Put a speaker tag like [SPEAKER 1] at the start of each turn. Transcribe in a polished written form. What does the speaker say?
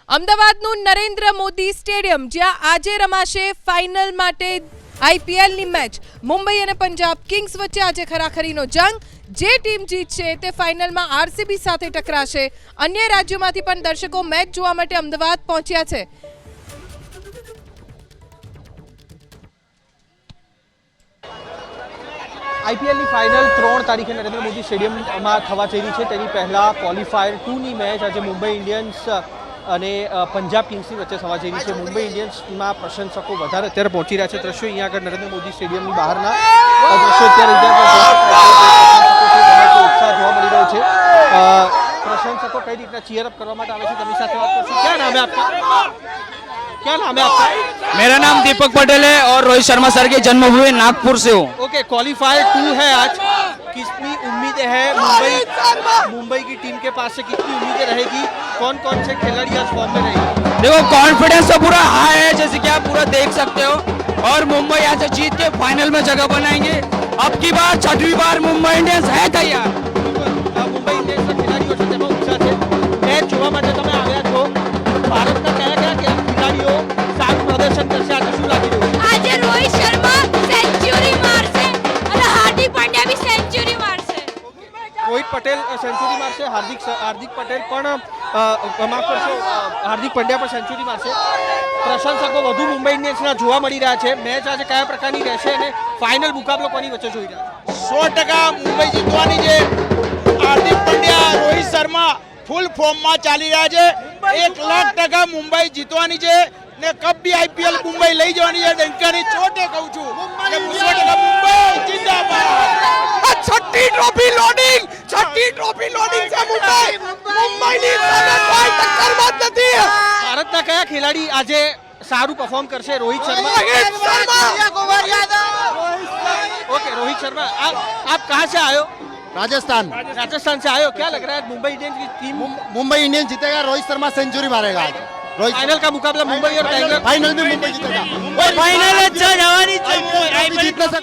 [SPEAKER 1] અમદાવાદનું નરેન્દ્ર મોદી સ્ટેડિયમ જ્યાં આજે રમાશે ફાઇનલ માટે આઈપીએલની મેચ મુંબઈ અને પંજાબ કિંગ્સ વચ્ચે આજે ખરાખરીનો જંગ જે ટીમ જીતશે તે ફાઇનલમાં આરસીબી સાથે ટકરાશે। અન્ય રાજ્યોમાંથી પણ દર્શકો મેચ જોવા માટે અમદાવાદ પહોંચ્યા છે।
[SPEAKER 2] આઈપીએલની ફાઇનલ 3 તારીખે નરેન્દ્ર મોદી સ્ટેડિયમમાં થવા જઈ રહી છે। તેની પહેલાં ક્વોલિફાયર 2ની મેચ આજે મુંબઈ ઇન્ડિયન્સ અને પંજાબ કિંગ્સની વચ્ચે થવા જઈ રહી છે। મુંબઈ ઇન્ડિયન્સમાં પ્રશંસકો વધારે અત્યારે પહોંચી રહ્યા છે। દ્રશ્યો અહીંયા આગળ નરેન્દ્ર મોદી સ્ટેડિયમની બહારના દ્રશ્યો ઉત્સાહ જોવા મળી રહ્યો છે। પ્રશંસકો કઈ રીતના ચીયરઅપ કરવા માટે આવે છે તેની સાથે વાત કરશું। क्या नाम है आपका? क्या नाम है आपका?
[SPEAKER 3] मेरा नाम दीपक पटेल है और रोहित शर्मा सर की जन्मभूमि नागपुर से हूँ।
[SPEAKER 2] ओके, क्वालिफायर 2 है आज, कितनी उम्मीदें हैं मुंबई की टीम के पास से, कितनी उम्मीदें रहेगी? कौन कौन से खिलाड़ी आज फॉर्म में रहेंगे?
[SPEAKER 3] देखो कॉन्फिडेंस तो पूरा हाई है, जैसे कि आप पूरा देख सकते हो, और मुंबई यहाँ से जीत के फाइनल में जगह बनाएंगे। अब की बार 6वीं बार मुंबई इंडियंस है तैयार।
[SPEAKER 2] મુંબઈ ઇન્ડિયન્સના ખેલાડીઓ છે તેમાં ઉત્સાહ છે। મેચ જોવા માટે તમે આવ્યા છો, ભારતના કયા કયા ખેલાડીઓ સારું પ્રદર્શન કરશે આજે, શું લાગી રહ્યું?
[SPEAKER 4] આજે રોહિત શર્મા સેન્ચુરી મારશે અને હાર્દિક પંડ્યા બી સેન્ચુરી મારશે।
[SPEAKER 2] રોહિત પટેલ સેન્ચુરી મારશે, હાર્દિક પટેલ પણ માફ કરશો, હાર્દિક પંડ્યા પણ સેન્ચુરી મારશે। પ્રશંસકો વધુ મુંબઈ ઇન્ડિયન્સના જોવા મળી રહ્યા છે। મેચ આજે કયા પ્રકારની રહેશે અને ફાઇનલ મુકાબલો કોની વચ્ચે જોઈ રહ્યા છે?
[SPEAKER 5] 100% મુંબઈ જીતવાની છે। હાર્દિક પંડ્યા, રોહિત શર્મા ફૂલ ફોર્મમાં ચાલી રહ્યા છે। 1,00,000% મુંબઈ જીતવાની છે ને કપ બી આઈપીએલ મુંબઈ લઈ જવાની છે। ડંકાની ચોટે કહું છું કે 100% મુંબઈ જિંદાબાદ। છઠ્ઠી ટ્રોફી લોડિંગ છે મુંબઈની સામે કોઈ ટક્કરમાં જ નથી।
[SPEAKER 2] ભારતના કયા ખેલાડી આજે સારું પરફોર્મ કરશે? રોહિત શર્मा। ओके, रोहित शर्मा। आप कहाँ से आए हो?
[SPEAKER 6] राजस्थान
[SPEAKER 2] राजस्थान से आए हो। क्या लग रहा है मुंबई इंडियंस की टीम
[SPEAKER 6] मुंबई इंडियंस जीतेगा, रोहित शर्मा सेंचुरी मारेगा। रोहित
[SPEAKER 2] फाइनल का मुकाबला मुंबई और टाइगर
[SPEAKER 6] फाइनल में मुंबई जीतेगा।
[SPEAKER 5] फाइनल अच्छा जवानी
[SPEAKER 6] जीतने से